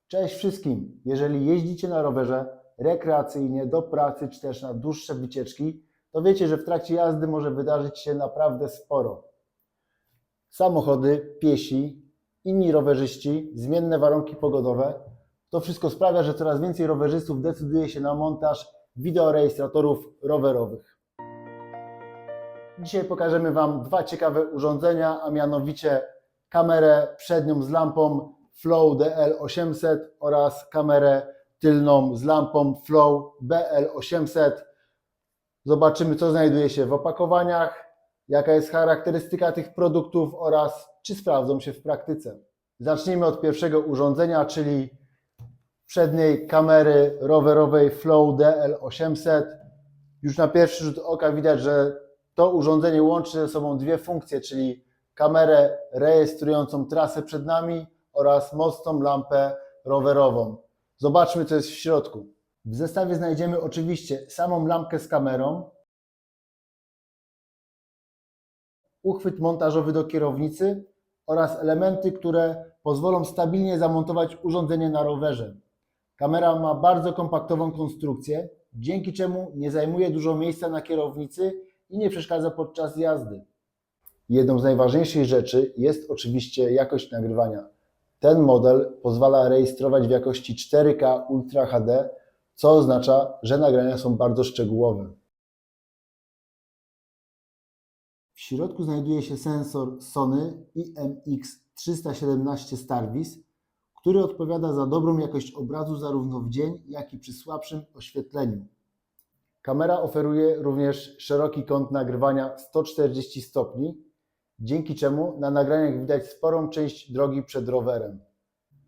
Cześć wszystkim! Jeżeli jeździcie na rowerze rekreacyjnie do pracy czy też na dłuższe wycieczki, to wiecie, że w trakcie jazdy może wydarzyć się naprawdę sporo. Samochody, piesi, inni rowerzyści, zmienne warunki pogodowe. To wszystko sprawia, że coraz więcej rowerzystów decyduje się na montaż wideorejestratorów rowerowych. Dzisiaj pokażemy Wam dwa ciekawe urządzenia, a mianowicie kamerę przednią z lampą Flow DL800 oraz kamerę tylną z lampą Flow BL800. Zobaczymy, co znajduje się w opakowaniach, jaka jest charakterystyka tych produktów oraz czy sprawdzą się w praktyce. Zacznijmy od pierwszego urządzenia, czyli przedniej kamery rowerowej Flow DL800. Już na pierwszy rzut oka widać, że to urządzenie łączy ze sobą dwie funkcje, czyli kamerę rejestrującą trasę przed nami oraz mocną lampę rowerową. Zobaczmy, co jest w środku. W zestawie znajdziemy oczywiście samą lampkę z kamerą, uchwyt montażowy do kierownicy oraz elementy, które pozwolą stabilnie zamontować urządzenie na rowerze. Kamera ma bardzo kompaktową konstrukcję, dzięki czemu nie zajmuje dużo miejsca na kierownicy i nie przeszkadza podczas jazdy. Jedną z najważniejszych rzeczy jest oczywiście jakość nagrywania. Ten model pozwala rejestrować w jakości 4K Ultra HD, co oznacza, że nagrania są bardzo szczegółowe. W środku znajduje się sensor Sony IMX317 Starvis, który odpowiada za dobrą jakość obrazu zarówno w dzień, jak i przy słabszym oświetleniu. Kamera oferuje również szeroki kąt nagrywania 140 stopni, dzięki czemu na nagraniach widać sporą część drogi przed rowerem.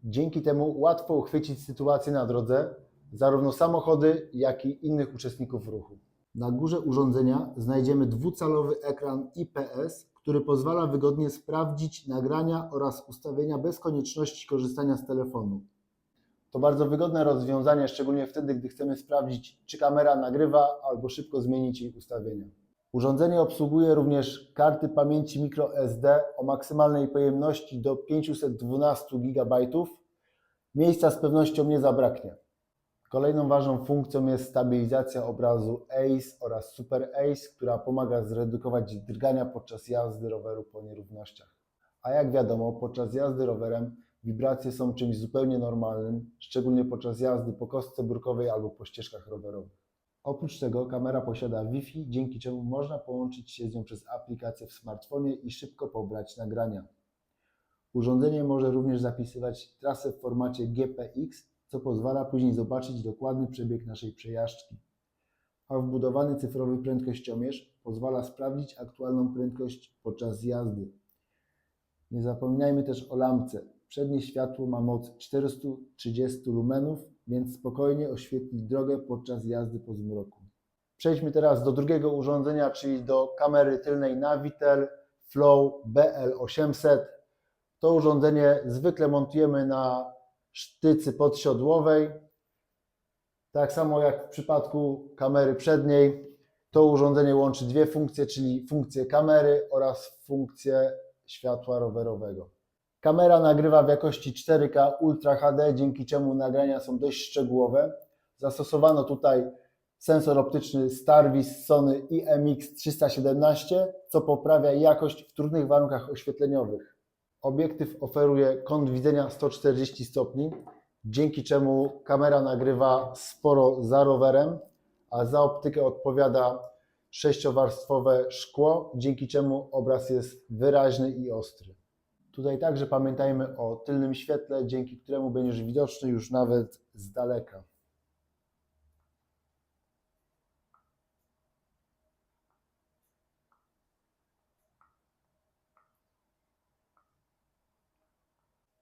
Dzięki temu łatwo uchwycić sytuację na drodze, zarówno samochody, jak i innych uczestników ruchu. Na górze urządzenia znajdziemy dwucalowy ekran IPS, który pozwala wygodnie sprawdzić nagrania oraz ustawienia bez konieczności korzystania z telefonu. To bardzo wygodne rozwiązanie, szczególnie wtedy, gdy chcemy sprawdzić, czy kamera nagrywa, albo szybko zmienić jej ustawienia. Urządzenie obsługuje również karty pamięci microSD o maksymalnej pojemności do 512 GB. Miejsca z pewnością nie zabraknie. Kolejną ważną funkcją jest stabilizacja obrazu ACE oraz Super ACE, która pomaga zredukować drgania podczas jazdy roweru po nierównościach. A jak wiadomo, podczas jazdy rowerem wibracje są czymś zupełnie normalnym, szczególnie podczas jazdy po kostce brukowej albo po ścieżkach rowerowych. Oprócz tego kamera posiada Wi-Fi, dzięki czemu można połączyć się z nią przez aplikację w smartfonie i szybko pobrać nagrania. Urządzenie może również zapisywać trasę w formacie GPX, co pozwala później zobaczyć dokładny przebieg naszej przejażdżki. A wbudowany cyfrowy prędkościomierz pozwala sprawdzić aktualną prędkość podczas jazdy. Nie zapominajmy też o lampce. Przednie światło ma moc 430 lumenów, więc spokojnie oświetli drogę podczas jazdy po zmroku. Przejdźmy teraz do drugiego urządzenia, czyli do kamery tylnej Navitel Flow BL800. To urządzenie zwykle montujemy na sztycy podsiodłowej. Tak samo jak w przypadku kamery przedniej, to urządzenie łączy dwie funkcje, czyli funkcję kamery oraz funkcję światła rowerowego. Kamera nagrywa w jakości 4K Ultra HD, dzięki czemu nagrania są dość szczegółowe. Zastosowano tutaj sensor optyczny Starvis Sony IMX317, co poprawia jakość w trudnych warunkach oświetleniowych. Obiektyw oferuje kąt widzenia 140 stopni, dzięki czemu kamera nagrywa sporo za rowerem, a za optykę odpowiada 6-warstwowe szkło, dzięki czemu obraz jest wyraźny i ostry. Tutaj także pamiętajmy o tylnym świetle, dzięki któremu będziesz widoczny już nawet z daleka.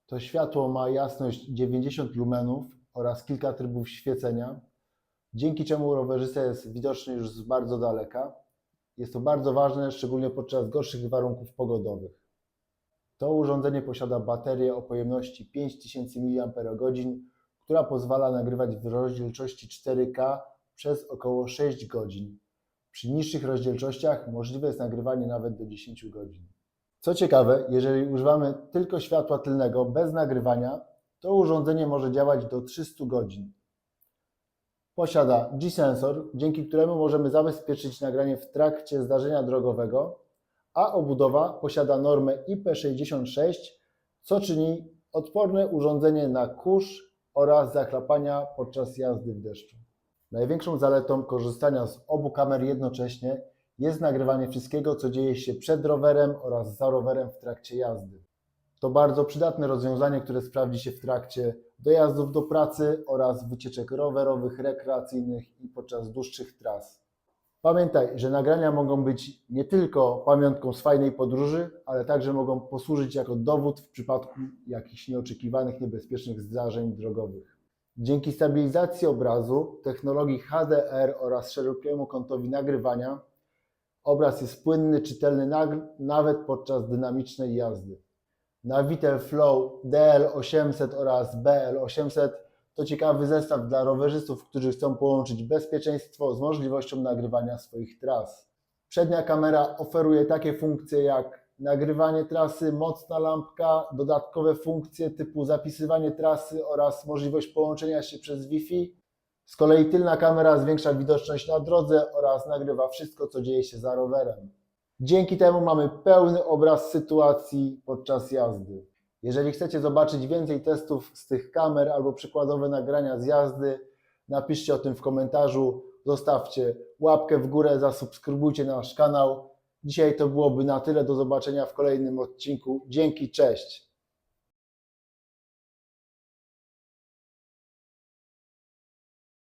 To światło ma jasność 90 lumenów oraz kilka trybów świecenia, dzięki czemu rowerzysta jest widoczny już z bardzo daleka. Jest to bardzo ważne, szczególnie podczas gorszych warunków pogodowych. To urządzenie posiada baterię o pojemności 5000 mAh, która pozwala nagrywać w rozdzielczości 4K przez około 6 godzin. Przy niższych rozdzielczościach możliwe jest nagrywanie nawet do 10 godzin. Co ciekawe, jeżeli używamy tylko światła tylnego bez nagrywania, To urządzenie może działać do 300 godzin. Posiada G-sensor, dzięki któremu możemy zabezpieczyć nagranie w trakcie zdarzenia drogowego, a obudowa posiada normę IP66, co czyni odporne urządzenie na kurz oraz zachlapania podczas jazdy w deszczu. Największą zaletą korzystania z obu kamer jednocześnie jest nagrywanie wszystkiego, co dzieje się przed rowerem oraz za rowerem w trakcie jazdy. To bardzo przydatne rozwiązanie, które sprawdzi się w trakcie dojazdów do pracy oraz wycieczek rowerowych, rekreacyjnych i podczas dłuższych tras. Pamiętaj, że nagrania mogą być nie tylko pamiątką z fajnej podróży, ale także mogą posłużyć jako dowód w przypadku jakichś nieoczekiwanych, niebezpiecznych zdarzeń drogowych. Dzięki stabilizacji obrazu, technologii HDR oraz szerokiemu kątowi nagrywania, obraz jest płynny, czytelny nawet podczas dynamicznej jazdy. Navitel Flow DL800 oraz BL800 to ciekawy zestaw dla rowerzystów, którzy chcą połączyć bezpieczeństwo z możliwością nagrywania swoich tras. Przednia kamera oferuje takie funkcje jak nagrywanie trasy, mocna lampka, dodatkowe funkcje typu zapisywanie trasy oraz możliwość połączenia się przez Wi-Fi. Z kolei tylna kamera zwiększa widoczność na drodze oraz nagrywa wszystko, co dzieje się za rowerem. Dzięki temu mamy pełny obraz sytuacji podczas jazdy. Jeżeli chcecie zobaczyć więcej testów z tych kamer albo przykładowe nagrania z jazdy, napiszcie o tym w komentarzu, zostawcie łapkę w górę, zasubskrybujcie nasz kanał. Dzisiaj to byłoby na tyle, do zobaczenia w kolejnym odcinku. Dzięki, cześć!